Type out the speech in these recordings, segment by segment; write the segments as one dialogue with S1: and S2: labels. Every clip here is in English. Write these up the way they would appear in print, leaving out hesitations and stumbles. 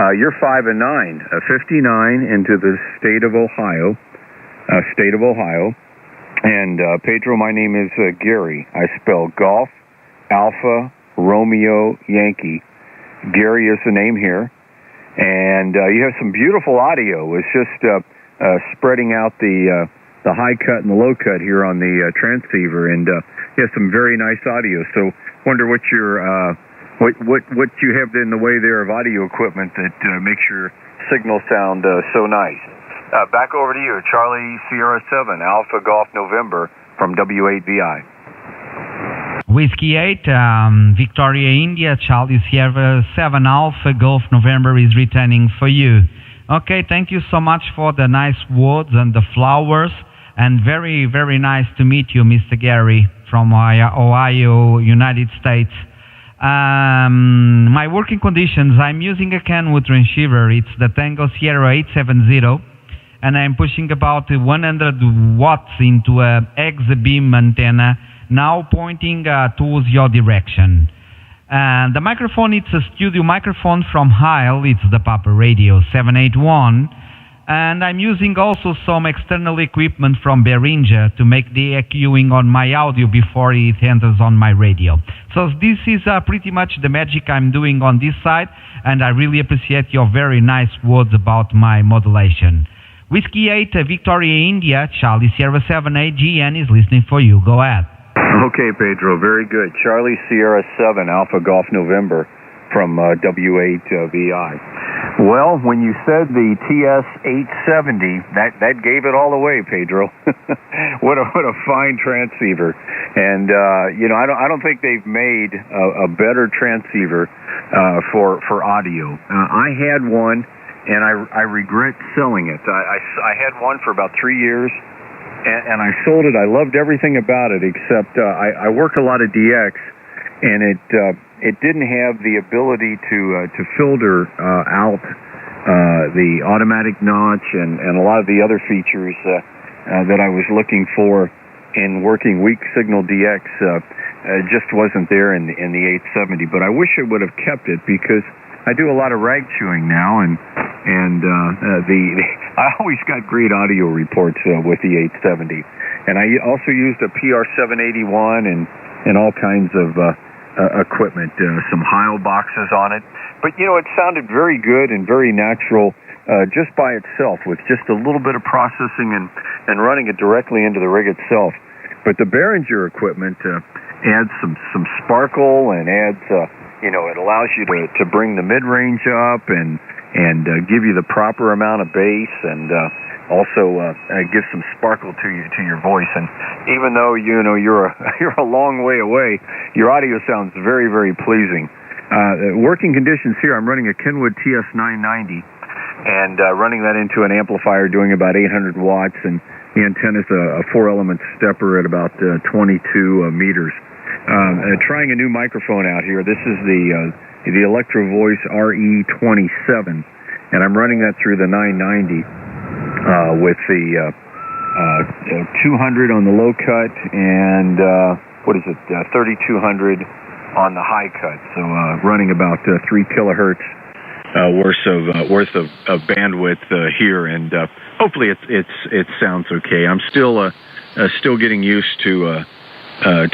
S1: You're 5 and 9, 59 into the state of Ohio. And Pedro, my name is Gary. I spell golf, Alpha, Romeo, Yankee. Gary is the name here. And you have some beautiful audio. It's just spreading out the high cut and the low cut here on the transceiver, and you have some very nice audio. So, wonder what your what you have in the way there of audio equipment that makes your signal sound so nice. Back over to you, Charlie Sierra 7 Alpha Golf November from W8VI.
S2: Whiskey 8, Victoria India, Charlie Sierra 7 Alpha Golf November is returning for you. Okay, thank you so much for the nice words and the flowers, and very, very nice to meet you, Mr. Gary, from Ohio, United States. My working conditions, I'm using a Kenwood transceiver. It's the Tango Sierra 870, and I'm pushing about 100 watts into a X-beam antenna, now pointing towards your direction. And the microphone, it's a studio microphone from Heil. It's the Papa Radio 781. And I'm using also some external equipment from Behringer to make the EQing on my audio before it enters on my radio. So this is pretty much the magic I'm doing on this side, and I really appreciate your very nice words about my modulation. Whiskey 8, Victoria India, Charlie Sierra 7AGN is listening for you. Go ahead.
S1: Okay, Pedro, very good. Charlie Sierra 7 Alpha Golf November from W8VI. Well, when you said the TS780, that gave it all away, Pedro. what a fine transceiver. And I don't think they've made a better transceiver for audio. I had one, and I regret selling it. I had one for about 3 years. And I sold it. I loved everything about it, except I worked a lot of DX, and it didn't have the ability to filter out the automatic notch and a lot of the other features that I was looking for in working weak signal DX. Just wasn't there in the 870. But I wish I would have kept it, because I do a lot of rag chewing now, and I always got great audio reports with the 870, and I also used a PR781 and all kinds of equipment, some Heil boxes on it. But it sounded very good and very natural just by itself, with just a little bit of processing and running it directly into the rig itself. But the Behringer equipment adds some sparkle and adds. It allows you to bring the mid-range up and give you the proper amount of bass, and also give some sparkle to your voice. And even though you're a long way away, your audio sounds very, very pleasing. Working conditions here, I'm running a Kenwood TS990 and running that into an amplifier doing about 800 watts, and the antenna's a 4-element stepper at about 22 meters. Trying a new microphone out here. This is the Electro Voice RE27, and I'm running that through the 990 with the 200 on the low cut and 3200 on the high cut. So running about 3 kilohertz worth of bandwidth here, and hopefully it sounds okay. I'm still getting used to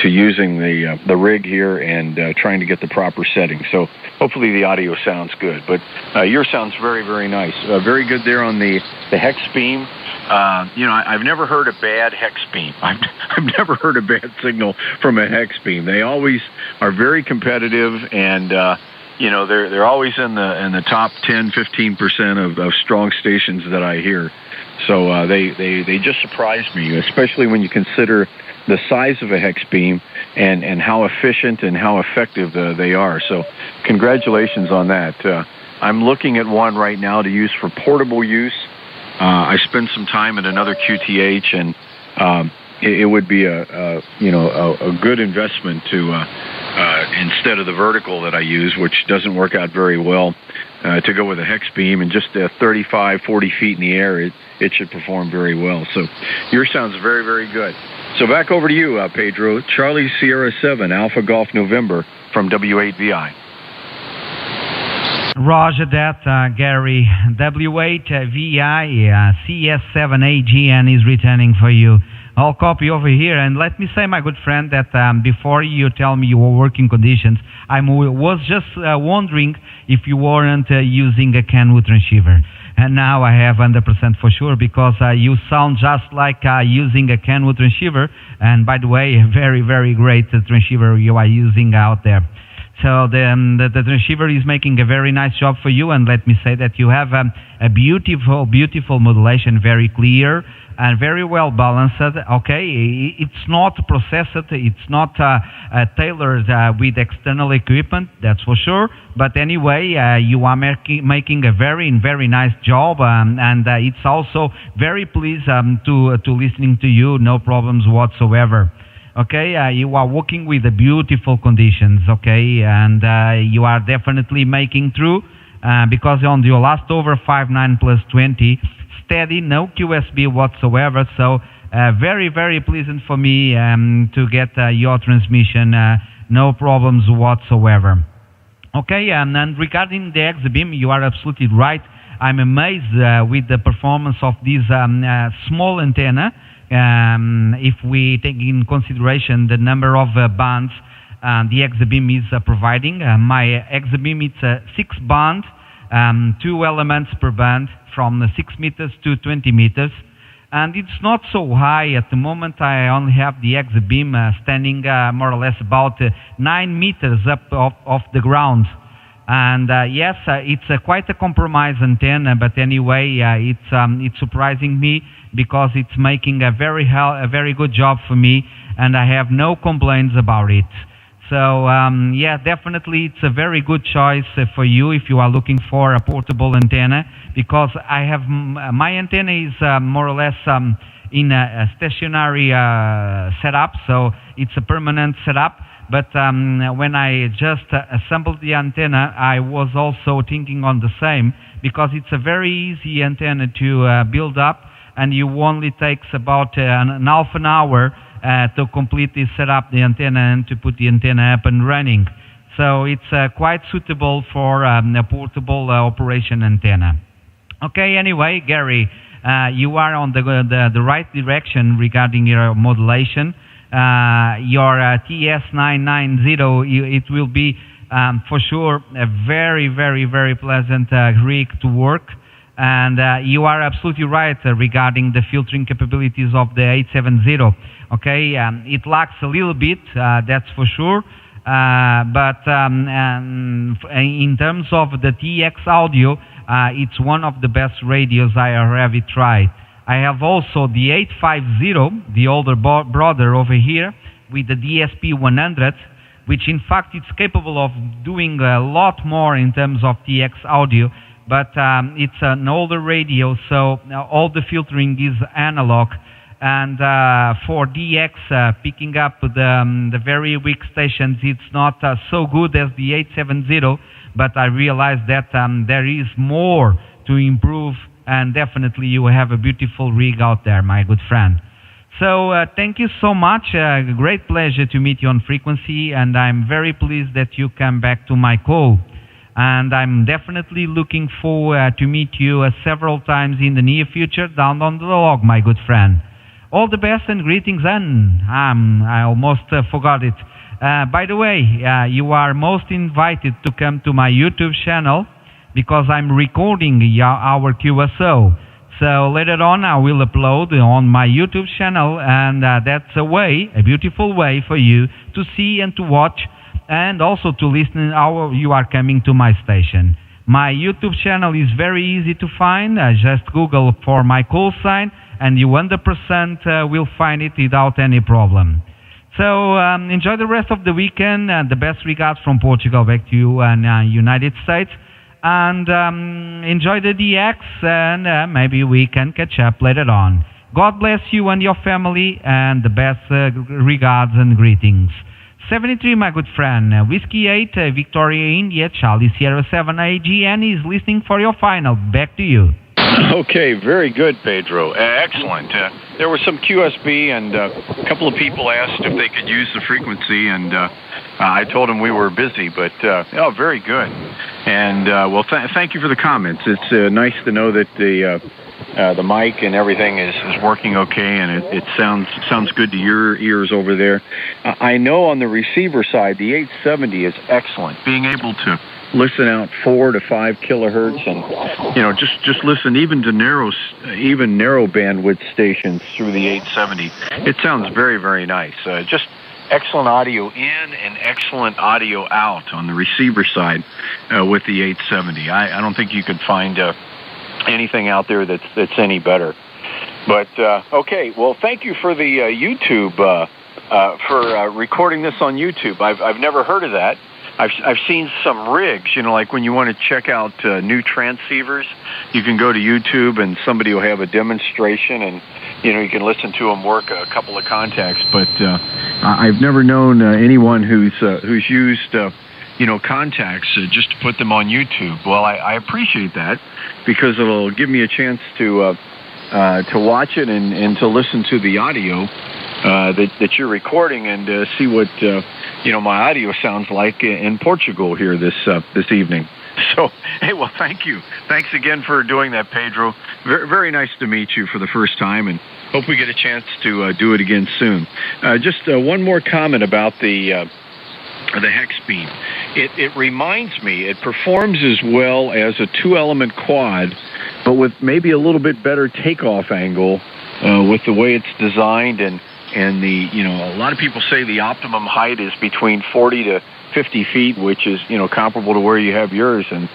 S1: using the rig here and trying to get the proper settings. So hopefully the audio sounds good. But yours sounds very, very nice. Very good there on the hex beam. I've never heard a bad hex beam. I've never heard a bad signal from a hex beam. They always are very competitive, and they're always in the top 10-15% of strong stations that I hear. So they just surprise me, especially when you consider the size of a hex beam and how efficient and how effective they are. So congratulations on that. I'm looking at one right now to use for portable use. I spent some time at another QTH, and it would be a good investment to instead of the vertical that I use, which doesn't work out very well, to go with a hex beam, and just 35, 40 feet in the air, it should perform very well. So yours sounds very, very good. So back over to you, Pedro. Charlie Sierra 7 Alpha Golf November from W8VI.
S2: Roger that, Gary. W8VI CS7AGN is returning for you. I'll copy over here, and let me say, my good friend, that before you tell me your working conditions, I was just wondering if you weren't using a Kenwood transceiver. And now I have 100% for sure, because you sound just like using a Kenwood transceiver. And by the way, a very, very great transceiver you are using out there. So the transceiver is making a very nice job for you, and let me say that you have a beautiful, beautiful modulation, very clear and very well balanced. Okay, it's not processed, it's not tailored with external equipment, that's for sure. But anyway, you are making a very, very nice job, and it's also very pleased to listening to you, no problems whatsoever. Okay, you are working with the beautiful conditions, okay, and you are definitely making through, because on your last over 5.9 plus 20, steady, no QSB whatsoever, so very, very pleasant for me to get your transmission, no problems whatsoever. Okay, and regarding the X-Beam, you are absolutely right. I'm amazed with the performance of this small antenna. If we take in consideration the number of bands the X-Beam is providing, my X-Beam is 6 band, 2 elements per band from 6 meters to 20 meters, and it's not so high at the moment. I only have the X-Beam standing more or less about 9 meters up off the ground. And yes, it's quite a compromise antenna, but anyway, it's surprising me, because it's making a very good job for me, and I have no complaints about it. So yeah, definitely it's a very good choice for you if you are looking for a portable antenna, because I have my antenna is more or less in a stationary setup, so it's a permanent setup. But when I just assembled the antenna, I was also thinking on the same, because it's a very easy antenna to build up, and you only takes about an half an hour to completely set up the antenna and to put the antenna up and running. So it's quite suitable for a portable operation antenna. Okay, anyway, Gary, you are on the right direction regarding your modulation. Your TS990, it will be for sure a very, very, very pleasant rig to work. And you are absolutely right regarding the filtering capabilities of the 870. Okay, it lacks a little bit, that's for sure. But in terms of the TX audio, it's one of the best radios I have ever tried. I have also the 850, the older brother over here, with the DSP 100, which in fact it's capable of doing a lot more in terms of TX audio. But it's an older radio, so all the filtering is analog. And for DX picking up the very weak stations, it's not so good as the 870. But I realize that there is more to improve, and definitely you have a beautiful rig out there, my good friend. So thank you so much. Great pleasure to meet you on frequency, and I'm very pleased that you come back to my call. And I'm definitely looking forward to meet you several times in the near future down on the log, my good friend. All the best and greetings, and I almost forgot it. By the way, you are most invited to come to my YouTube channel, because I'm recording our QSO. So later on I will upload on my YouTube channel, and that's a beautiful way for you to see and to watch, and also to listen how you are coming to my station. My YouTube channel is very easy to find. Just Google for my call sign, and you 100% will find it without any problem. So enjoy the rest of the weekend, and the best regards from Portugal back to you and United States. And enjoy the DX, and maybe we can catch up later on. God bless you and your family, and the best regards and greetings. 73, my good friend. Whiskey 8, Victoria India, Charlie Sierra 7 AGN is listening for your final. Back to you.
S1: Okay, very good, Pedro. Excellent. There was some QSB, and a couple of people asked if they could use the frequency, and I told them we were busy, but very good. And well, thank you for the comments. It's nice to know that the mic and everything is working okay, and it sounds good to your ears over there. I know on the receiver side, the 870 is excellent. Being able to listen out 4 to 5 kilohertz, and just listen even to narrow bandwidth stations through the 870. It sounds very, very nice. Just excellent audio in and excellent audio out on the receiver side with the 870. I don't think you could find anything out there that's any better. But okay, well, thank you for the YouTube for recording this on YouTube. I've never heard of that. I've seen some rigs, like when you want to check out new transceivers, you can go to YouTube and somebody will have a demonstration, and you can listen to them work a couple of contacts. But I've never known anyone who's used contacts just to put them on YouTube. Well, I appreciate that, because it'll give me a chance to watch it and to listen to the audio that you're recording, and see what my audio sounds like in Portugal here this evening. So, hey, well, thank you. Thanks again for doing that, Pedro. Very, very nice to meet you for the first time, and hope we get a chance to do it again soon. Just one more comment about the hex beam. It reminds me, it performs as well as a 2-element quad, but with maybe a little bit better takeoff angle with the way it's designed, and the a lot of people say the optimum height is between 40 to 50 feet, which is comparable to where you have yours, and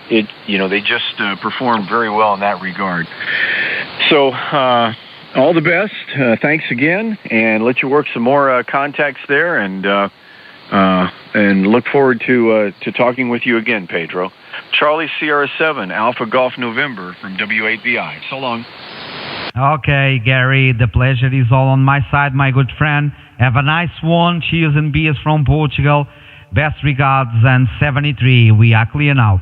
S1: they just perform very well in that regard. So all the best. Thanks again, and let you work some more contacts there, and look forward to talking with you again, Pedro. Charlie Sierra 7 Alpha Golf November from W8VI. So long.
S2: Okay, Gary, the pleasure is all on my side, my good friend. Have a nice one. Cheers and beers from Portugal. Best regards, and 73. We are clear now.